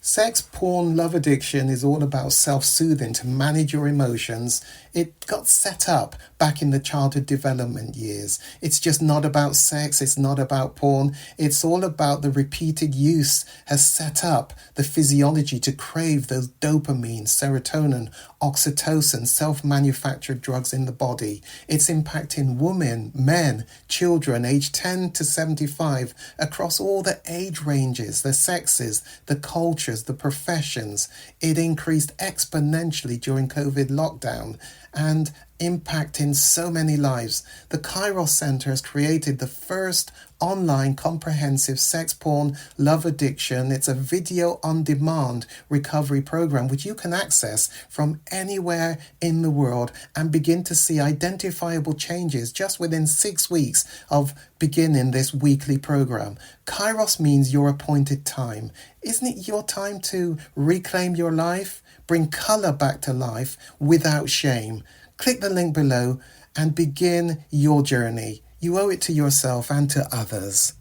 Sex, porn, love addiction is all about self soothing to manage your emotions. It got set up back in the childhood development years. It's just not about sex, it's not about porn. It's all about the repeated use has set up the physiology to crave those dopamine, serotonin, oxytocin, self manufactured drugs in the body. It's impacting women, men, children aged 10 to 75 across all the age ranges, the sexes, the cultures, the professions. It increased exponentially during COVID lockdown and impacting so many lives. The Kairos Center has created the first online comprehensive sex porn love addiction. It's a video on demand recovery program which you can access from anywhere in the world and begin to see identifiable changes just within 6 weeks of beginning this weekly program. Kairos means your appointed time. Isn't it your time to reclaim your life? Bring color back to life without shame. Click the link below and begin your journey. You owe it to yourself and to others.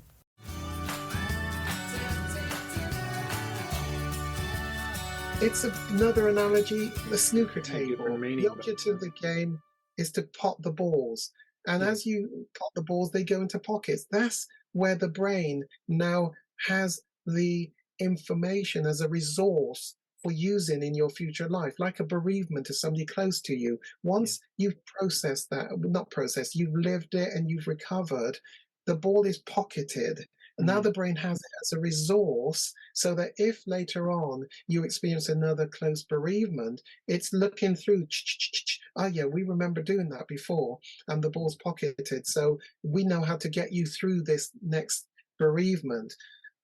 It's another analogy, the snooker table. The object of the game is to pot the balls. And as you pot the balls, they go into pockets. That's where the brain now has the information as a resource for using in your future life, like a bereavement of somebody close to you. Once you've processed that, not processed, you've lived it and you've recovered, the ball is pocketed. And now the brain has it as a resource so that if later on you experience another close bereavement, it's looking through, oh yeah, we remember doing that before, and the ball's pocketed. So we know how to get you through this next bereavement.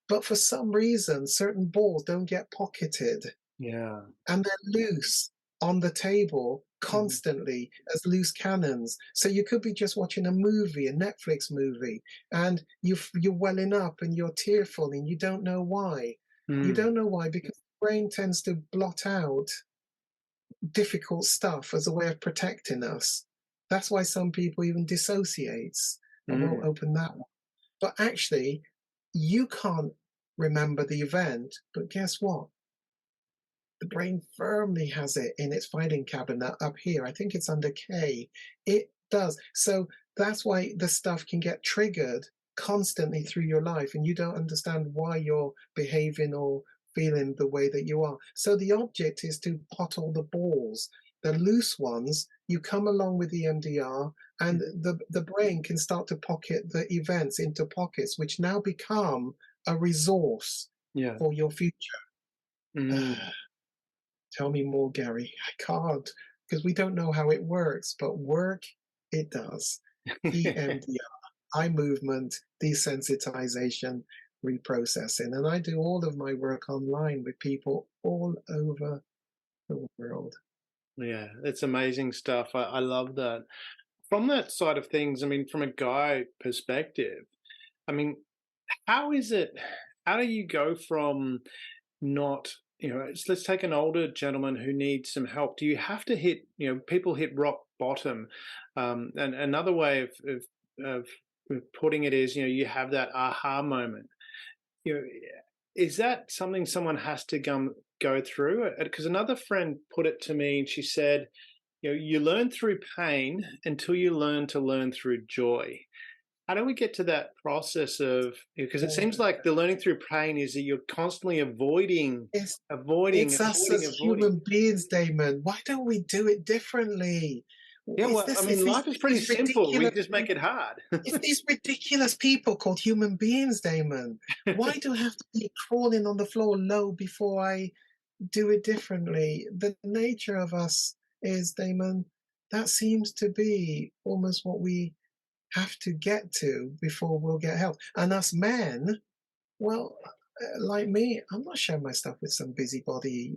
But for some reason, certain balls don't get pocketed. Yeah. And they're loose on the table constantly as loose cannons. So you could be just watching a movie, a Netflix movie, and you're welling up and you're tearful and you don't know why. You don't know why, because the brain tends to blot out difficult stuff as a way of protecting us. That's why some people even dissociates. I won't open that one. But actually, you can't remember the event, but guess what? The brain firmly has it in its filing cabinet up here. I think it's under K. It does. So that's why the stuff can get triggered constantly through your life, and you don't understand why you're behaving or feeling the way that you are. So the object is to pot all the balls. The loose ones, you come along with the MDR, and the brain can start to pocket the events into pockets, which now become a resource for your future. Tell me more, Gary. I can't, because we don't know how it works, but work, it does. EMDR, eye movement, desensitization, reprocessing. And I do all of my work online with people all over the world. Yeah, it's amazing stuff. I love that. From that side of things, I mean, from a guy perspective, I mean, how is it, how do you go from not, let's take an older gentleman who needs some help. Do you have to hit, people hit rock bottom? And another way of putting it is, you have that aha moment. Is that something someone has to go through? Because another friend put it to me, and she said, you learn through pain until you learn through joy. How do we get to that process of, because it seems like the learning through pain is that you're constantly avoiding. It's us as human beings, Damon. Why don't we do it differently? Yeah, well, I mean, life is pretty these simple. We ridiculous just make it hard. It's these ridiculous people called human beings, Damon. Why do I have to be crawling on the floor low before I do it differently? The nature of us is, Damon, that seems to be almost what we have to get to before we'll get help. And us men, well, like me, I'm not sharing my stuff with some busybody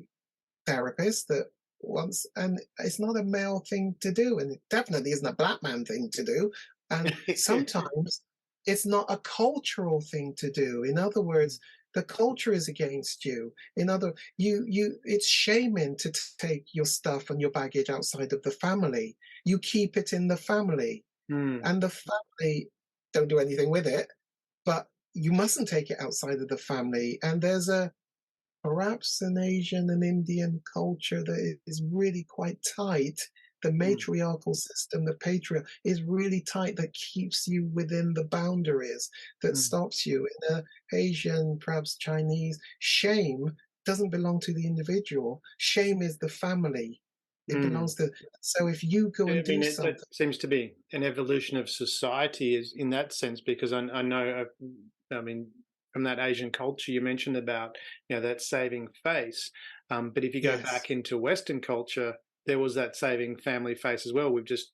therapist that wants, and it's not a male thing to do, and it definitely isn't a black man thing to do. And sometimes it's not a cultural thing to do. In other words, the culture is against you. In other, it's shaming to take your stuff and your baggage outside of the family. You keep it in the family, and the family don't do anything with it, but you mustn't take it outside of the family. And there's a perhaps an Asian and Indian culture that is really quite tight. The Mm, matriarchal system, the patriarch, is really tight that keeps you within the boundaries, that mm, stops you. In a Asian, perhaps Chinese, shame doesn't belong to the individual. Shame is the family. It mm. belongs to. So if you go I and mean, do that something, seems to be an evolution of society is in that sense, because I know, I mean, from that Asian culture you mentioned about, that saving face. But if you go yes, back into Western culture, there was that saving family face as well. We've just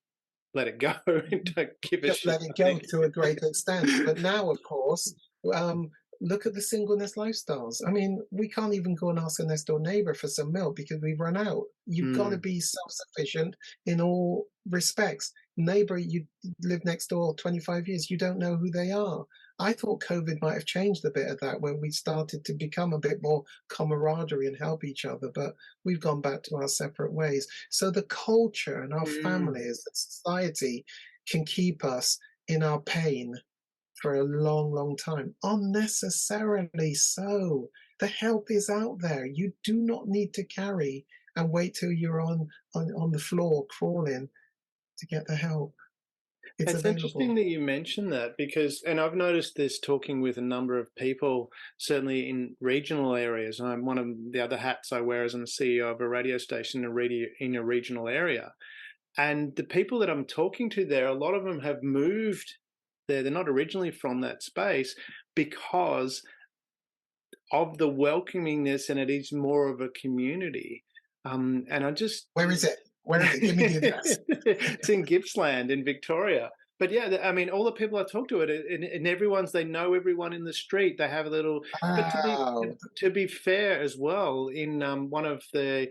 let it go and don't give a just shit, let it I go think. to a great extent. But now, of course, um, look at the singleness lifestyles. I mean, we can't even go and ask a next door neighbor for some milk because we've run out. You've got to Mm, be self sufficient in all respects. Neighbor, you live next door 25 years, you don't know who they are. I thought COVID might have changed a bit of that when we started to become a bit more camaraderie and help each other, but we've gone back to our separate ways. So the culture and our mm. families and society can keep us in our pain for a long, long time, unnecessarily so. The help is out there. You do not need to carry and wait till you're on the floor crawling to get the help. It's It's interesting available. that you mentioned that because, and I've noticed this talking with a number of people, certainly in regional areas. And I'm one of the other hats I wear as I'm CEO of a radio station in a regional area. And the people that I'm talking to there, a lot of them have moved there. They're not originally from that space because of the welcomingness, and it is more of a community. And I just Where is it? Where is it? Give me the address. it's in Gippsland in Victoria. But yeah, I mean, all the people I talk to, and everyone's they know everyone in the street. They have a little. But Wow. to be fair as well, in one of the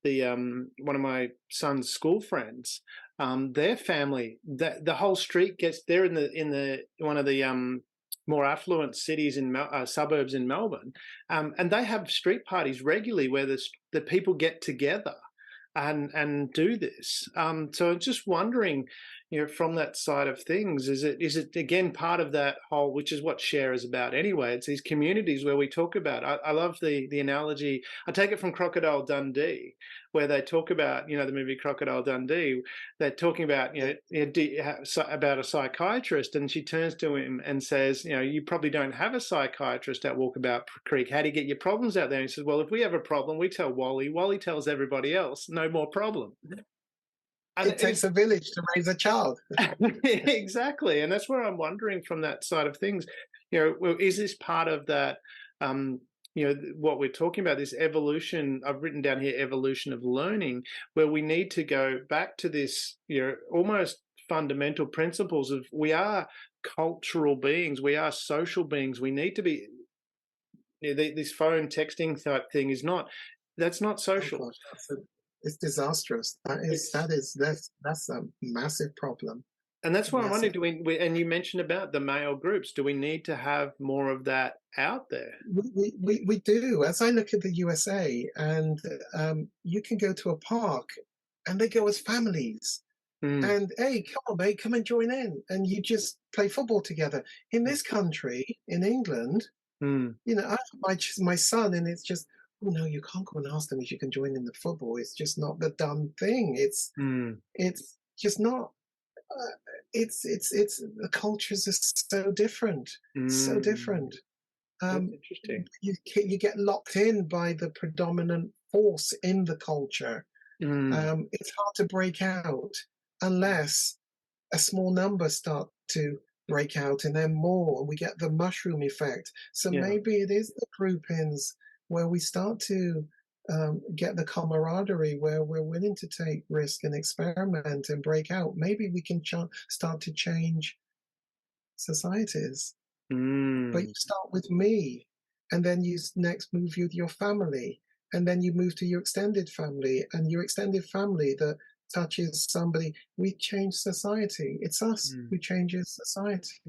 one of my son's school friends, their family, that the whole street gets. They're in the one of the more affluent cities in suburbs in Melbourne, and they have street parties regularly where the people get together and do this. So I'm just wondering, from that side of things, is it again part of that whole, which is what Share is about anyway? It's these communities where we talk about. I love the analogy. I take it from Crocodile Dundee, where they talk about the movie Crocodile Dundee. They're talking about Yeah. about a psychiatrist, and she turns to him and says, you probably don't have a psychiatrist at Walkabout Creek. How do you get your problems out there? And he says, well, if we have a problem, we tell Wally. Wally tells everybody else. No more problem. And It takes a village to raise a child. exactly, and that's where I'm wondering from that side of things. Well, is this part of that? Um, what we're talking about, this evolution. I've written down here evolution of learning, where we need to go back to this, almost fundamental principles of we are cultural beings, we are social beings. We need to be. This phone texting type thing is not. That's not Oh social. gosh, it's disastrous. It's That's a massive problem. And that's why I'm wondering, Massive. do and you mentioned about the male groups, do we need to have more of that out there? We do. As I look at the USA, and you can go to a park, and they go as families. Mm, And hey, come on, mate, come and join in, and you just play football together. In mm, this country, in England, mm, I have my son, and it's just, oh no, you can't go and ask them if you can join in the football. It's just not the done thing. mm, It's just not. It's the cultures are so different, so mm. different. That's Um, interesting. you get locked in by the predominant force in the culture. Mm, It's hard to break out unless a small number start to break out and then more, and we get the mushroom effect. So yeah. maybe it is the groupings where we start to get the camaraderie, where we're willing to take risk and experiment and break out. Maybe we can start to change societies. But you Mm, start with me, and then you next move with your family, and then you move to your extended family, and your extended family that touches somebody. We change society. It's us mm. who changes society.